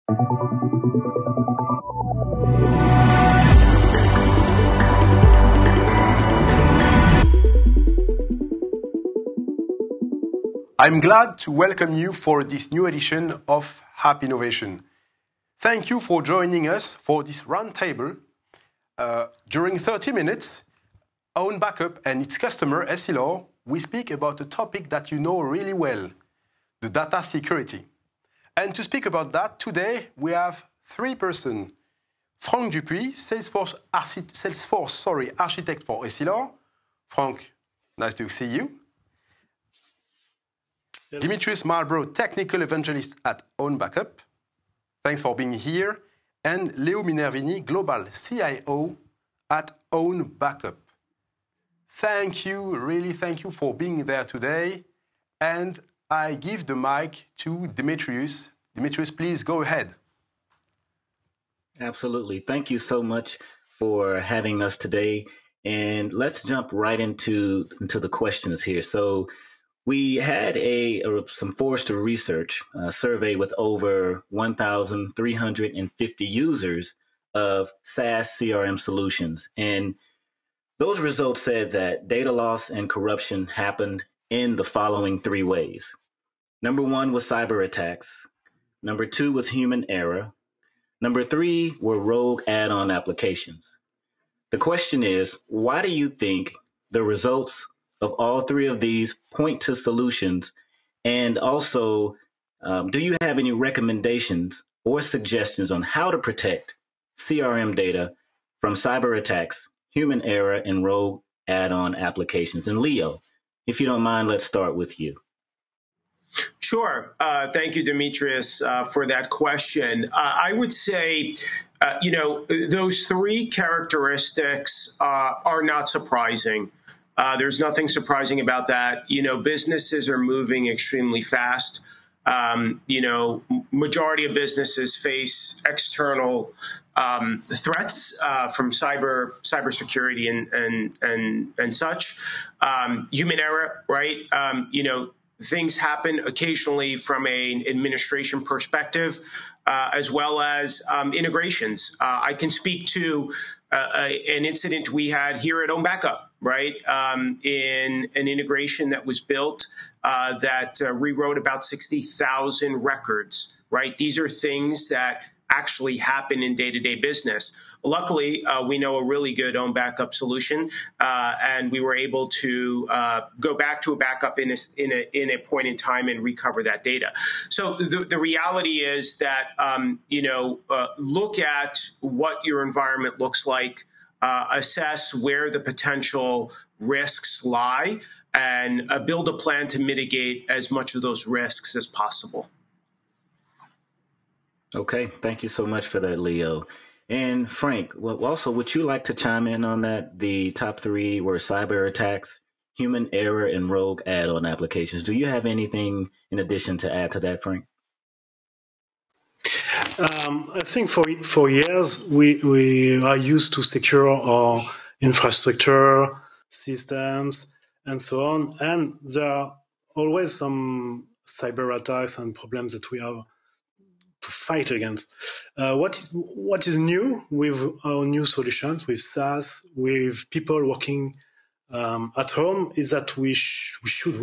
I'm glad to welcome you for this new edition of App Innovation. Thank you for joining us for this roundtable. During 30 minutes, OwnBackUp and its customer, Essilor, we speak about a topic that you know really well, the data security. And to speak about that, today we have three persons. Franck Dupuis, Salesforce architect for Essilor. Franck, nice to see you. Hello. Dimitrius Marlborough, technical evangelist at OwnBackUp. Thanks for being here. And Leo Minervini, global CIO at OwnBackUp. Thank you, really thank you for being there today. And I give the mic to Dimitrius. Dimitrius, please go ahead. Absolutely. Thank you so much for having us today. And let's jump right into the questions here. So we had some Forrester research survey with over 1,350 users of SaaS CRM solutions. And those results said that data loss and corruption happened in the following three ways. Number one was cyber attacks. Number two was human error. Number three were rogue add-on applications. The question is, why do you think the results of all three of these point to solutions? And also, do you have any recommendations or suggestions on how to protect CRM data from cyber attacks, human error, and rogue add-on applications? And Leo, if you don't mind, let's start with you. Sure. Thank you, Demetrius, for that question. I would say, those three characteristics are not surprising. There's nothing surprising about that. Businesses are moving extremely fast. Majority of businesses face external threats from cybersecurity and such. Human error, right? Things happen occasionally from an administration perspective, as well as integrations. I can speak to an incident we had here at OwnBackUp, right? In an integration that was built that rewrote about 60,000 records, right? These are things that actually happen in day-to-day business. Luckily, we know a really good OwnBackUp solution, and we were able to go back to a backup in a point in time and recover that data. So the reality is that look at what your environment looks like, assess where the potential risks lie, and build a plan to mitigate as much of those risks as possible. Okay, thank you so much for that, Leo. And Frank, also, would you like to chime in on that? The top three were cyber attacks, human error, and rogue add-on applications. Do you have anything in addition to add to that, Frank? I think for years, we are used to secure our infrastructure, systems, and so on. And there are always some cyber attacks and problems that we have to fight against. What is new with our new solutions, with SaaS, with people working at home, is that we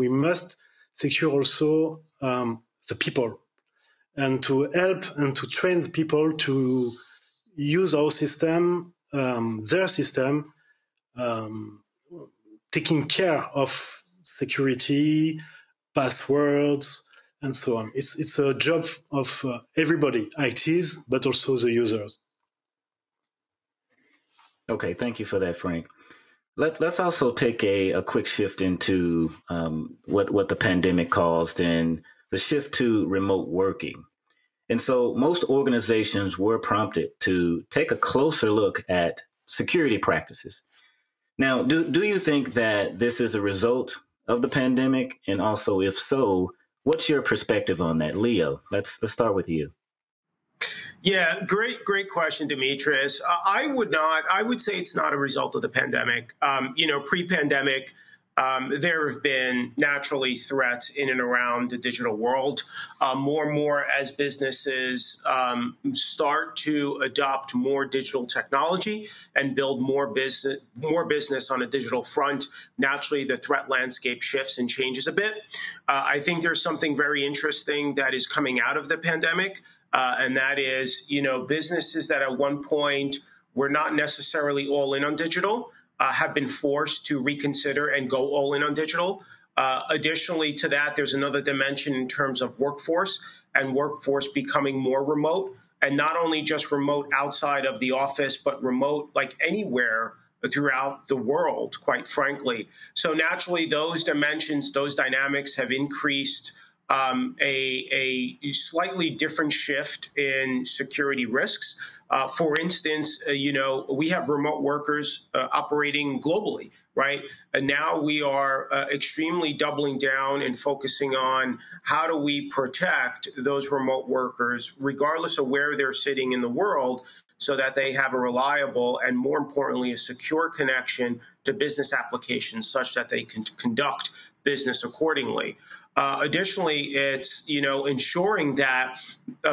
must secure also the people, and to help and to train the people to use our system, their system, taking care of security, passwords, and so on. It's a job of everybody, ITs, but also the users. Okay, thank you for that, Frank. Let's also take a quick shift into what the pandemic caused and the shift to remote working. And so most organizations were prompted to take a closer look at security practices. Now, do you think that this is a result of the pandemic? And also, if so, what's your perspective on that? Leo, let's start with you. Yeah, great question, Demetrius. I would say it's not a result of the pandemic. Pre-pandemic, there have been naturally threats in and around the digital world. More and more as businesses start to adopt more digital technology and build more business on a digital front, naturally the threat landscape shifts and changes a bit. I think there's something very interesting that is coming out of the pandemic, and that is, businesses that at one point were not necessarily all in on digital have been forced to reconsider and go all in on digital. Additionally to that, there's another dimension in terms of workforce and workforce becoming more remote, and not only just remote outside of the office, but remote like anywhere throughout the world, quite frankly. So naturally, those dimensions, those dynamics have increased a slightly different shift in security risks. For instance, we have remote workers operating globally, right? And now we are extremely doubling down and focusing on how do we protect those remote workers, regardless of where they're sitting in the world, so that they have a reliable and, more importantly, a secure connection to business applications such that they can conduct business accordingly. Additionally, it's, ensuring that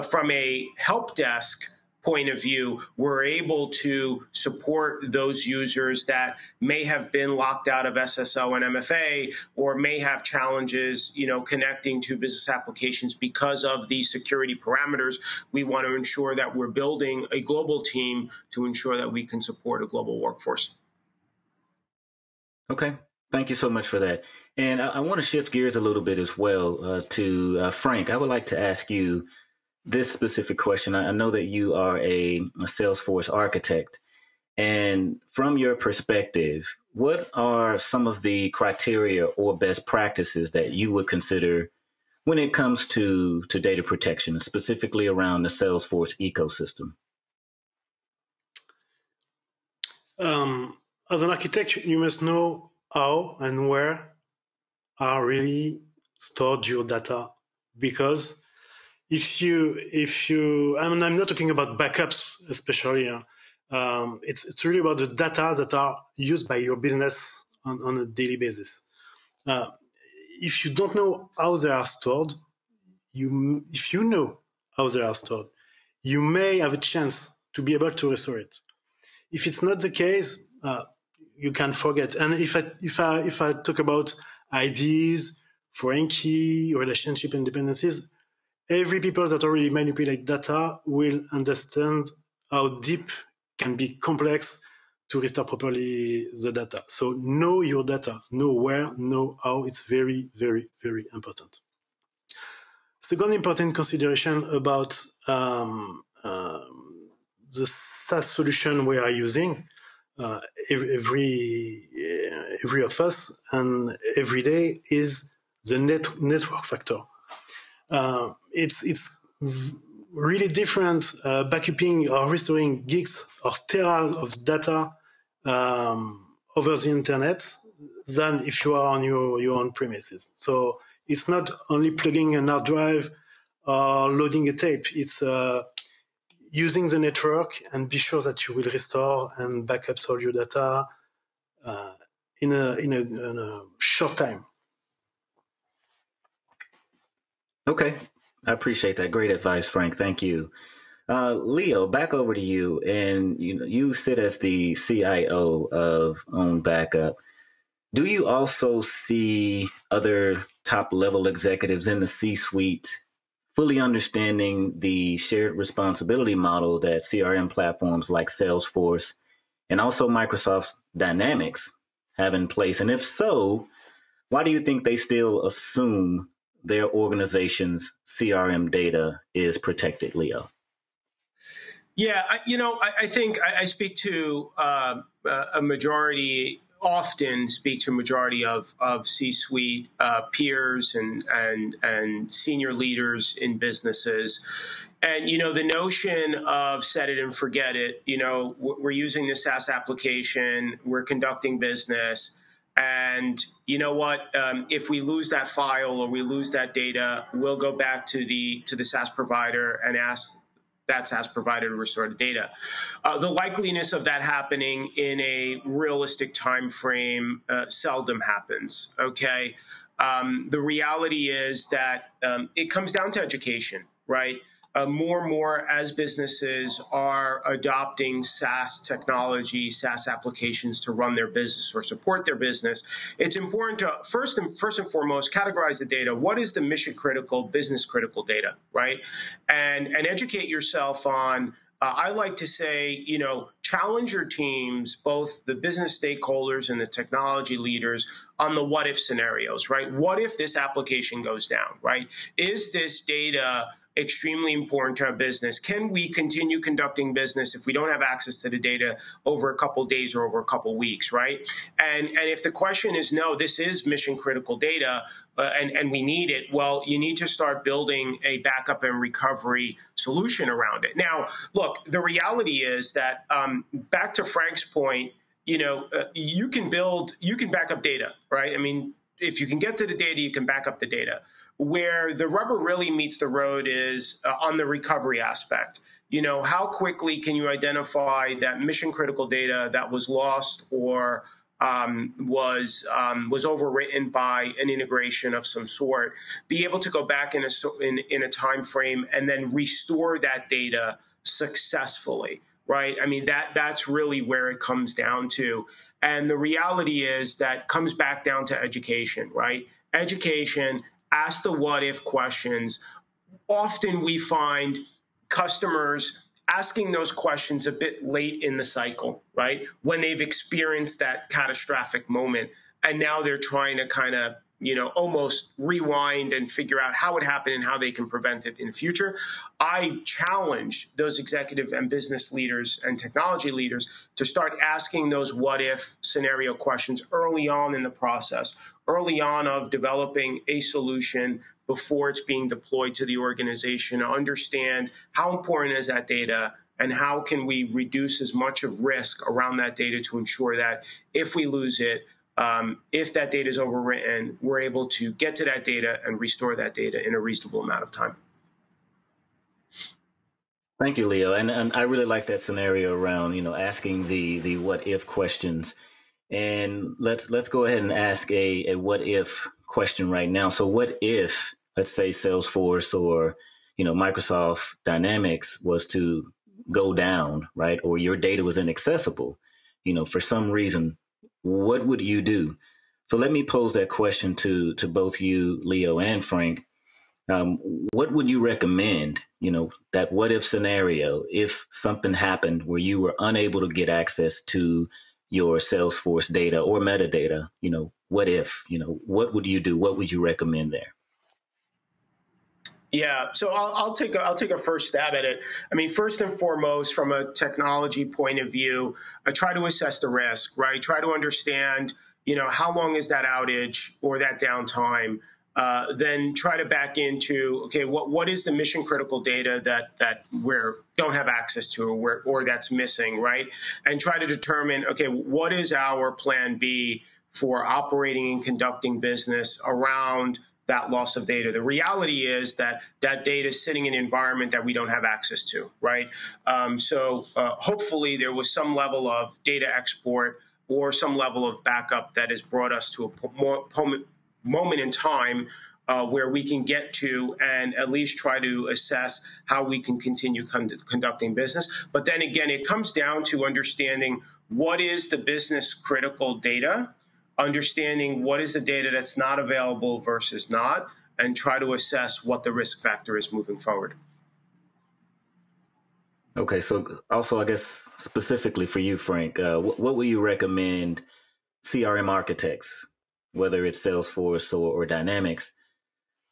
from a help desk point of view, we're able to support those users that may have been locked out of SSO and MFA, or may have challenges, connecting to business applications because of the security parameters. We want to ensure that we're building a global team to ensure that we can support a global workforce. Okay. Thank you so much for that. And I want to shift gears a little bit as well to Frank. I would like to ask you this specific question. I know that you are a Salesforce architect, and from your perspective, what are some of the criteria or best practices that you would consider when it comes to data protection, specifically around the Salesforce ecosystem? As an architect, you must know how and where are really stored your data, because if you, I'm not talking about backups especially. It's really about the data that are used by your business on a daily basis. If you don't know how they are stored, if you know how they are stored, you may have a chance to be able to restore it. If it's not the case, you can forget. And if I talk about IDs, foreign key, relationship and dependencies, every people that already manipulate data will understand how deep can be complex to restore properly the data. So know your data, know where, know how. It's very, very, very important. Second important consideration about the SaaS solution we are using, every of us and every day, is the network factor. It's really different backupping or restoring gigs or tera of data over the internet than if you are on your own premises. So it's not only plugging an hard drive or loading a tape. It's using the network and be sure that you will restore and backup all your data in a short time. Okay. I appreciate that. Great advice, Frank. Thank you. Leo, back over to you. And you sit as the CIO of OwnBackUp. Do you also see other top-level executives in the C-suite fully understanding the shared responsibility model that CRM platforms like Salesforce and also Microsoft Dynamics have in place? And if so, why do you think they still assume their organization's CRM data is protected, Leo? Yeah, I think I speak to often speak to a majority of C-suite peers and senior leaders in businesses. And, the notion of set it and forget it, we're using this SaaS application, we're conducting business. And you know what? If we lose that file or we lose that data, we'll go back to the SaaS provider and ask that SaaS provider to restore the data. The likeliness of that happening in a realistic time frame seldom happens, okay? The reality is that it comes down to education, right? More and more as businesses are adopting SaaS technology, SaaS applications to run their business or support their business, it's important to first and foremost categorize the data. What is the mission critical, business critical data, right? And educate yourself on. I like to say, challenge your teams, both the business stakeholders and the technology leaders, on the what if scenarios, right? What if this application goes down, right? Is this data extremely important to our business? Can we continue conducting business if we don't have access to the data over a couple of days or over a couple of weeks, right? And if the question is no, this is mission critical data and we need it, well, you need to start building a backup and recovery solution around it. Now, look, the reality is that back to Frank's point, you can back up data, right? I mean, if you can get to the data, you can back up the data. Where the rubber really meets the road is on the recovery aspect. How quickly can you identify that mission critical data that was lost or was overwritten by an integration of some sort, be able to go back in a time frame and then restore that data successfully, right? I mean, that's really where it comes down to. And the reality is that comes back down to education, right? Education. Ask the what if questions. Often we find customers asking those questions a bit late in the cycle, right? When they've experienced that catastrophic moment. And now they're trying to kind of, almost rewind and figure out how it happened and how they can prevent it in the future. I challenge those executive and business leaders and technology leaders to start asking those what if scenario questions early on in the process, early on of developing a solution before it's being deployed to the organization, to understand how important is that data and how can we reduce as much of risk around that data to ensure that if we lose it, if that data is overwritten, we're able to get to that data and restore that data in a reasonable amount of time. Thank you, Leo. And I really like that scenario around, asking the what if questions. And let's go ahead and ask a what if question right now. So what if, let's say, Salesforce or, Microsoft Dynamics was to go down, right? Or your data was inaccessible, for some reason. What would you do? So let me pose that question to both you, Leo and Frank. What would you recommend, that what if scenario, if something happened where you were unable to get access to your Salesforce data or metadata, what if, what would you do? What would you recommend there? Yeah, so I'll take a first stab at it. I mean, first and foremost, from a technology point of view, I try to assess the risk, right? Try to understand, how long is that outage or that downtime? Then try to back into, okay, what is the mission critical data that we don't have access to or that's missing, right? And try to determine, okay, what is our plan B for operating and conducting business around that loss of data. The reality is that data is sitting in an environment that we don't have access to, right? So hopefully there was some level of data export or some level of backup that has brought us to a moment in time where we can get to and at least try to assess how we can continue conducting business. But then again, it comes down to understanding what is the business critical data, understanding what is the data that's not available versus not, and try to assess what the risk factor is moving forward. Okay, so also, I guess, specifically for you, Frank, what would you recommend CRM architects, whether it's Salesforce or Dynamics,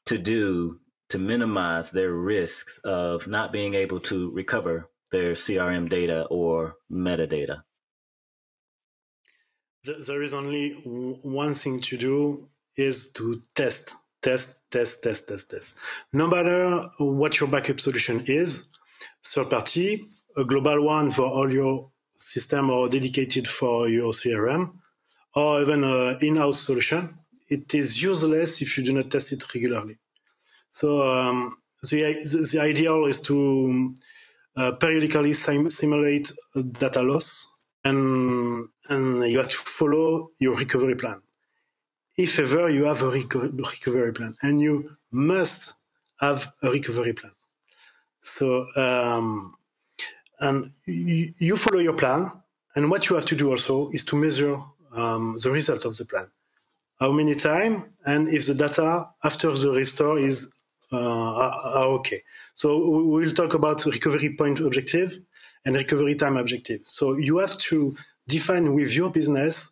to do to minimize their risks of not being able to recover their CRM data or metadata? There is only one thing to do, is to test. No matter what your backup solution is, third party, a global one for all your system or dedicated for your CRM, or even an in-house solution, it is useless if you do not test it regularly. So the ideal is to periodically simulate data loss, and you have to follow your recovery plan. If ever you have a recovery plan, and you must have a recovery plan. So, and you follow your plan, and what you have to do also is to measure the result of the plan. How many times, and if the data after the restore is are okay. So we will talk about recovery point objective and recovery time objective. So you have to define with your business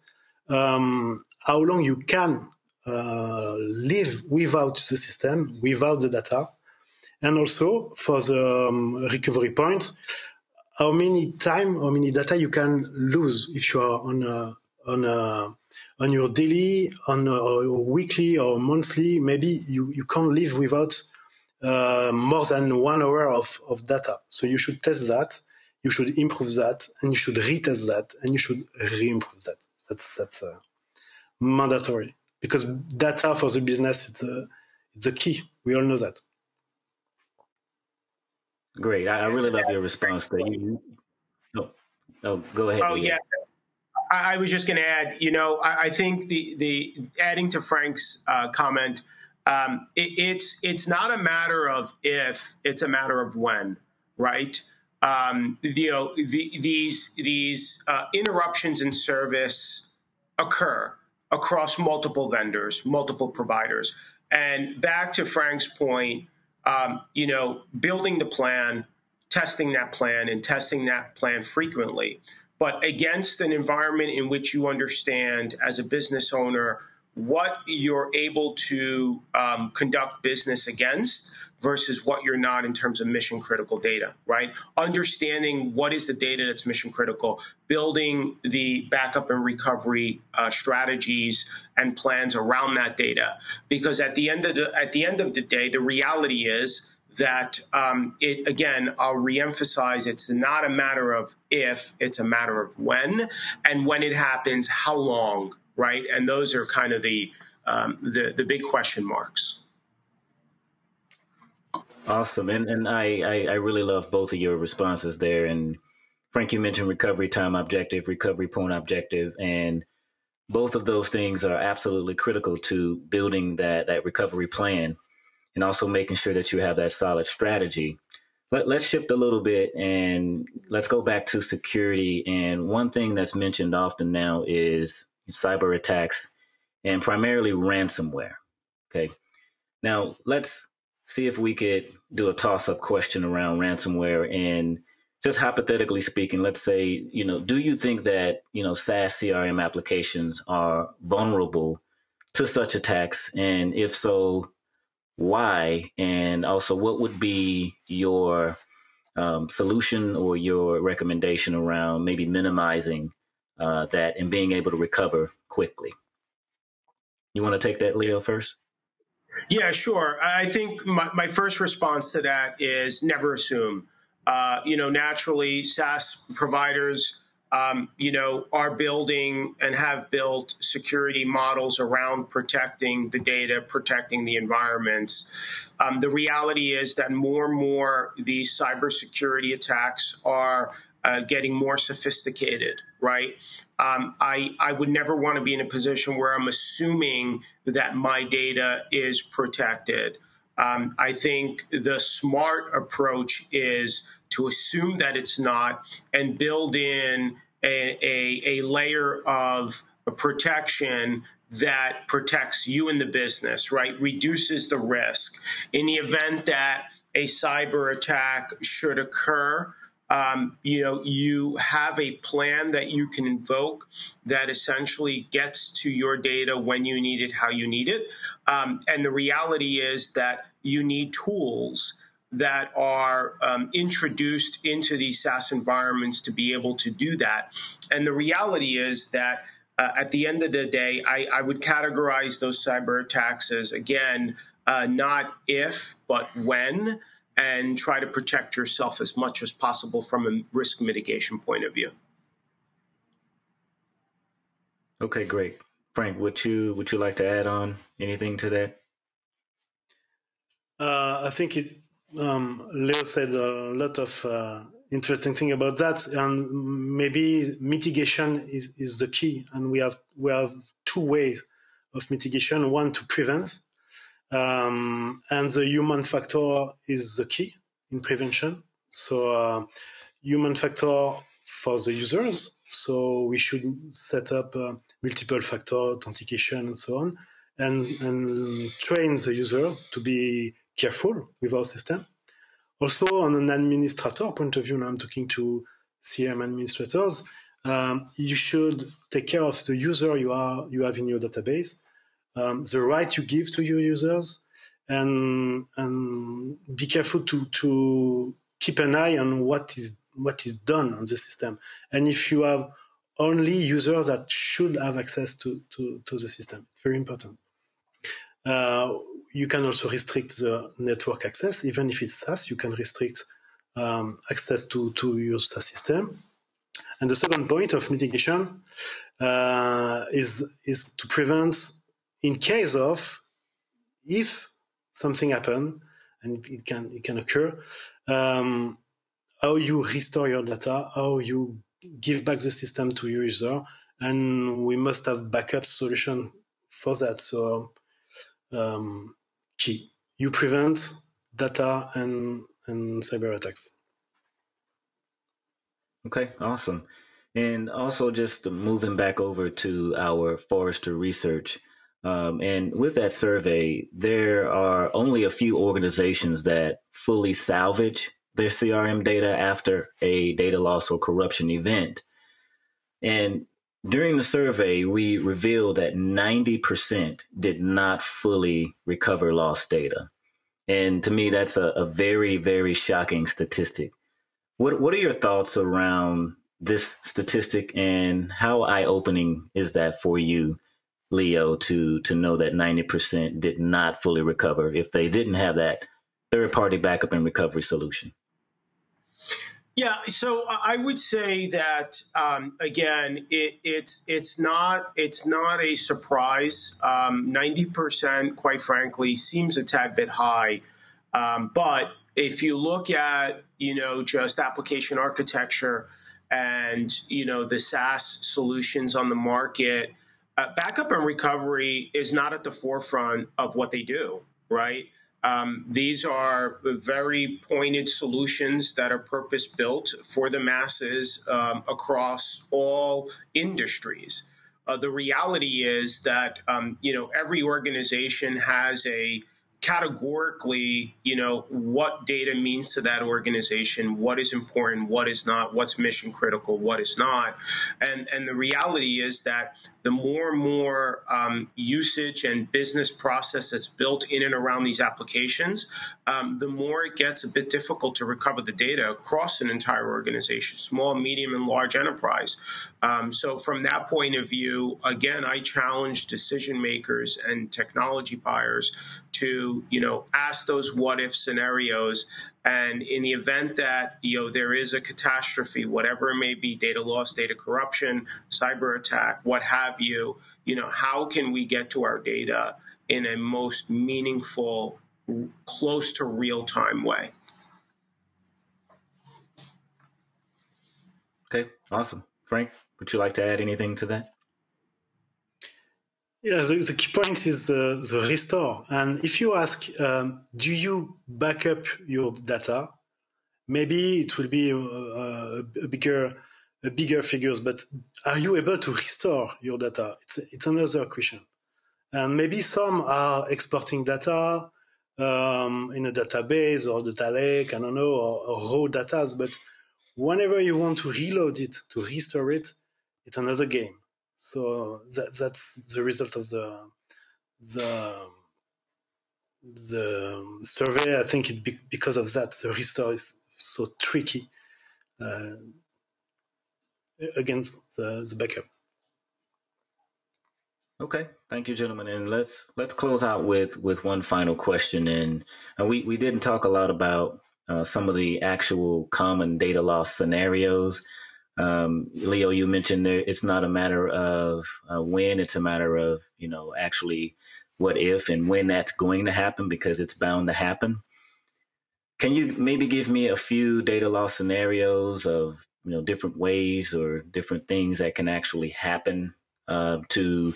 how long you can live without the system, without the data, and also for the recovery point, how many data you can lose if you are on your daily, or weekly or monthly. Maybe you can't live without more than 1 hour of data. So you should test that, you should improve that, and you should retest that, and you should re-improve that. That's mandatory, because data for the business, it's the key. We all know that. Great. I really love your response there. Oh, go ahead. Oh, yeah. I was just going to add, I think the adding to Frank's comment, it's not a matter of if, it's a matter of when, right? These interruptions in service occur across multiple vendors, multiple providers. And back to Frank's point, building the plan, testing that plan, and testing that plan frequently, but against an environment in which you understand as a business owner what you're able to conduct business against versus what you're not in terms of mission critical data, right? Understanding what is the data that's mission critical, building the backup and recovery strategies and plans around that data. Because at the end of the day, the reality is that again, I'll reemphasize, it's not a matter of if, it's a matter of when, and when it happens, how long, right? And those are kind of the big question marks. Awesome. And I really love both of your responses there. And Frank, you mentioned recovery time objective, recovery point objective, and both of those things are absolutely critical to building that recovery plan, and also making sure that you have that solid strategy. Let's shift a little bit and let's go back to security. And one thing that's mentioned often now is cyber attacks, and primarily ransomware. Okay. Now let's see if we could do a toss-up question around ransomware. And just hypothetically speaking, let's say, do you think that, SaaS CRM applications are vulnerable to such attacks? And if so, why? And also, what would be your solution or your recommendation around maybe minimizing that and being able to recover quickly? You want to take that, Leo, first? Yeah, sure. I think my first response to that is never assume. Naturally, SaaS providers, are building and have built security models around protecting the data, protecting the environment. The reality is that more and more these cybersecurity attacks are getting more sophisticated, right? I would never want to be in a position where I'm assuming that my data is protected. I think the smart approach is to assume that it's not and build in a layer of protection that protects you in the business, right? Reduces the risk. In the event that a cyber attack should occur, you have a plan that you can invoke that essentially gets to your data when you need it, how you need it. And the reality is that you need tools that are introduced into these SaaS environments to be able to do that. And the reality is that at the end of the day, I would categorize those cyber attacks as, again, not if, but when, and try to protect yourself as much as possible from a risk mitigation point of view. Okay, great. Frank, would you like to add on anything to that? I think Leo said a lot of interesting thing about that, and maybe mitigation is the key. And we have two ways of mitigation: one to prevent, and the human factor is the key in prevention. So human factor for the users. So we should set up multiple factor authentication and so on, and train the user to be careful with our system. Also, on an administrator point of view, now I'm talking to CRM administrators, you should take care of the user you have in your database, the right you give to your users, and be careful to keep an eye on what is done on the system. And if you have only users that should have access to the system, it's very important. You can also restrict the network access. Even if it's SaaS, you can restrict access to your SaaS system. And the second point of mitigation is to prevent, in case of, if something happens, and it can occur, how you restore your data, how you give back the system to your user, and we must have backup solution for that. So key, you prevent data and cyber attacks. Okay, awesome. And also just moving back over to our Forrester research. And with that survey, there are only a few organizations that fully salvage their CRM data after a data loss or corruption event. And during the survey, we revealed that 90% did not fully recover lost data. And to me, that's a very, very shocking statistic. What are your thoughts around this statistic, and how eye-opening is that for you, Leo, to know that 90% did not fully recover if they didn't have that third-party backup and recovery solution? Yeah, so I would say that again, it's not a surprise. 90%, quite frankly, seems a tad bit high. But if you look at just application architecture and the SaaS solutions on the market, backup and recovery is not at the forefront of what they do, right? These are very pointed solutions that are purpose-built for the masses across all industries. The reality is that every organization has a categorically, what data means to that organization, what is important, what is not, what's mission critical, what is not. And the reality is that the more and more usage and business process that's built in and around these applications, the more it gets a bit difficult to recover the data across an entire organization, small, medium, and large enterprise. So from that point of view, again, I challenge decision makers and technology buyers to ask those what if scenarios, and in the event that there is a catastrophe, whatever it may be, data loss, data corruption, cyber attack, what have you, how can we get to our data in a most meaningful, close to real time way? Okay, awesome. Frank, would you like to add anything to that? Yeah, the key point is the restore. And if you ask, do you back up your data? Maybe it will be a bigger figures, but are you able to restore your data? It's another question. And maybe some are exporting data in a database or data lake, I don't know, or raw data. But whenever you want to reload it, to restore it, it's another game. So that's the result of the survey. I think it's because of that. The restore is so tricky against the backup. Okay, thank you, gentlemen. And let's close out with one final question. And we didn't talk a lot about some of the actual common data loss scenarios. Leo, you mentioned there it's not a matter of when, it's a matter of actually what if and when that's going to happen, because it's bound to happen. Can you maybe give me a few data loss scenarios of different ways or different things that can actually happen to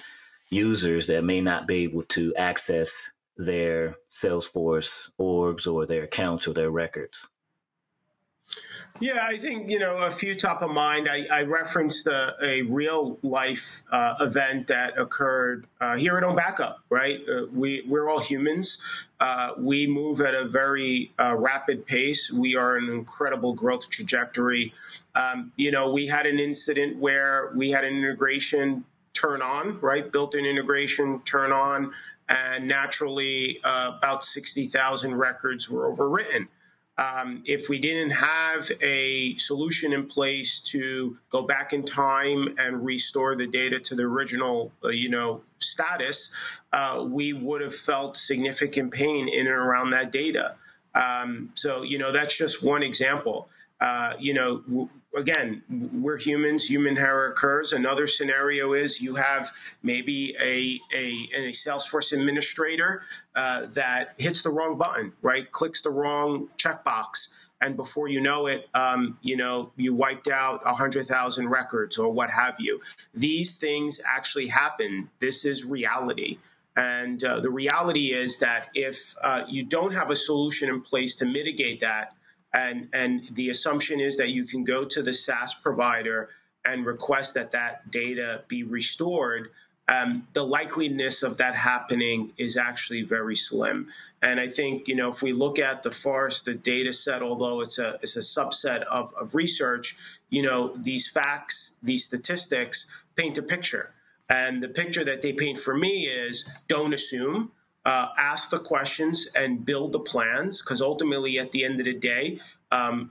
users that may not be able to access their Salesforce orgs or their accounts or their records? Yeah, I think, a few top of mind. I referenced a real life event that occurred here at OwnBackUp, right? We're all humans. We move at a very rapid pace. We are in an incredible growth trajectory. We had an incident where we had an integration turn on, right? Built-in integration turn on, and naturally about 60,000 records were overwritten. If we didn't have a solution in place to go back in time and restore the data to the original, status, we would have felt significant pain in and around that data. So, that's just one example. Again, we're humans, human error occurs. Another scenario is you have maybe a Salesforce administrator that hits the wrong button, right? Clicks the wrong checkbox. And before you know it, you wiped out 100,000 records or what have you. These things actually happen. This is reality. And the reality is that if you don't have a solution in place to mitigate that, and the assumption is that you can go to the SaaS provider and request that data be restored, the likeliness of that happening is actually very slim. And I think, if we look at the Forrester data set, although it's a subset of research, these facts, these statistics paint a picture. And the picture that they paint for me is don't assume. Ask the questions and build the plans, because ultimately, at the end of the day,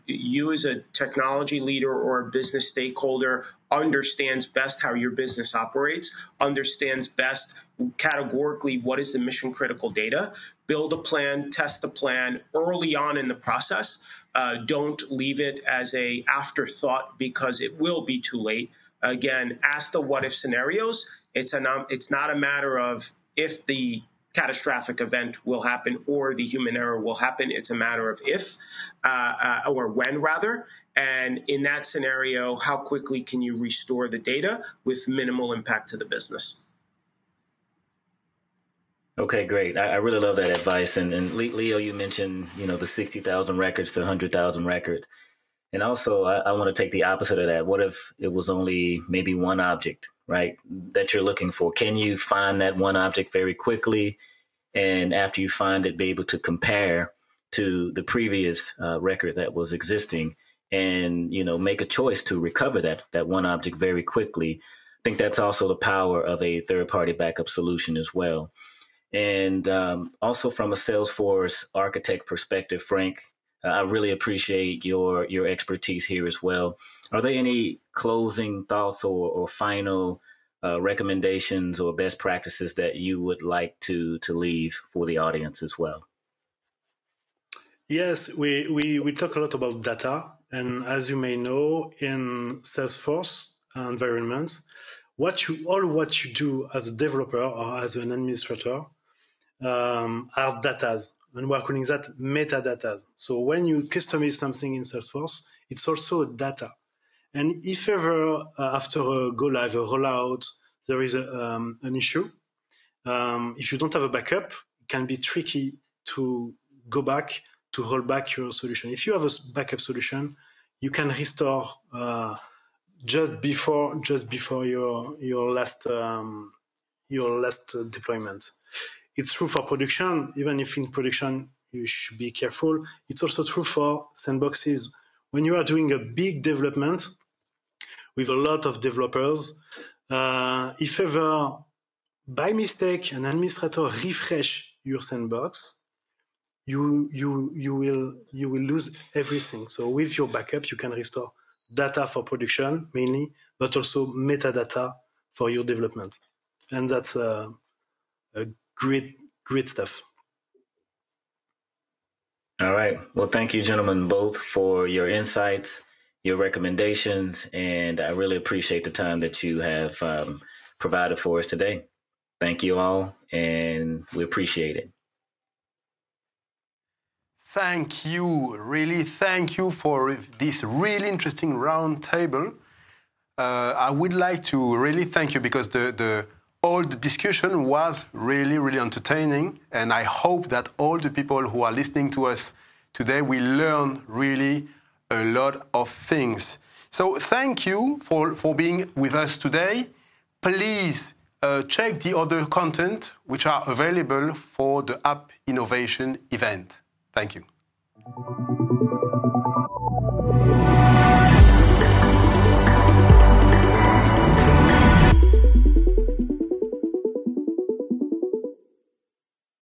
you as a technology leader or a business stakeholder understands best how your business operates, understands best categorically what is the mission critical data. Build a plan, test the plan early on in the process. Don't leave it as a afterthought, because it will be too late. Again, ask the what if scenarios. It's not a matter of if the catastrophic event will happen or the human error will happen. It's a matter of if, or when rather. And in that scenario, how quickly can you restore the data with minimal impact to the business? Okay, great. I really love that advice. And Leo, you mentioned, the 60,000 records to 100,000 records. And also, I want to take the opposite of that. What if it was only maybe one object, right, that you're looking for? Can you find that one object very quickly? And after you find it, be able to compare to the previous record that was existing and, make a choice to recover that one object very quickly. I think that's also the power of a third-party backup solution as well. And also from a Salesforce architect perspective, Frank, I really appreciate your expertise here as well. Are there any closing thoughts or final recommendations or best practices that you would like to leave for the audience as well? Yes, we talk a lot about data. And as you may know, in Salesforce environments, what you do as a developer or as an administrator are datas. And we're calling that metadata. So when you customize something in Salesforce, it's also data. And if ever after a go live, a rollout, there is an issue, if you don't have a backup, it can be tricky to go back to roll back your solution. If you have a backup solution, you can restore just before your last deployment. It's true for production, even if in production you should be careful. It's also true for sandboxes. When you are doing a big development with a lot of developers, if ever by mistake an administrator refresh your sandbox, you will lose everything. So with your backup, you can restore data for production mainly, but also metadata for your development, and that's a great stuff. All right. Well, thank you, gentlemen, both for your insights, your recommendations, and I really appreciate the time that you have provided for us today. Thank you all, and we appreciate it. Thank you, really thank you for this really interesting round table. I would like to really thank you because all the discussion was really, really entertaining. And I hope that all the people who are listening to us today will learn really a lot of things. So thank you for being with us today. Please check the other content which are available for the App Innovation event. Thank you.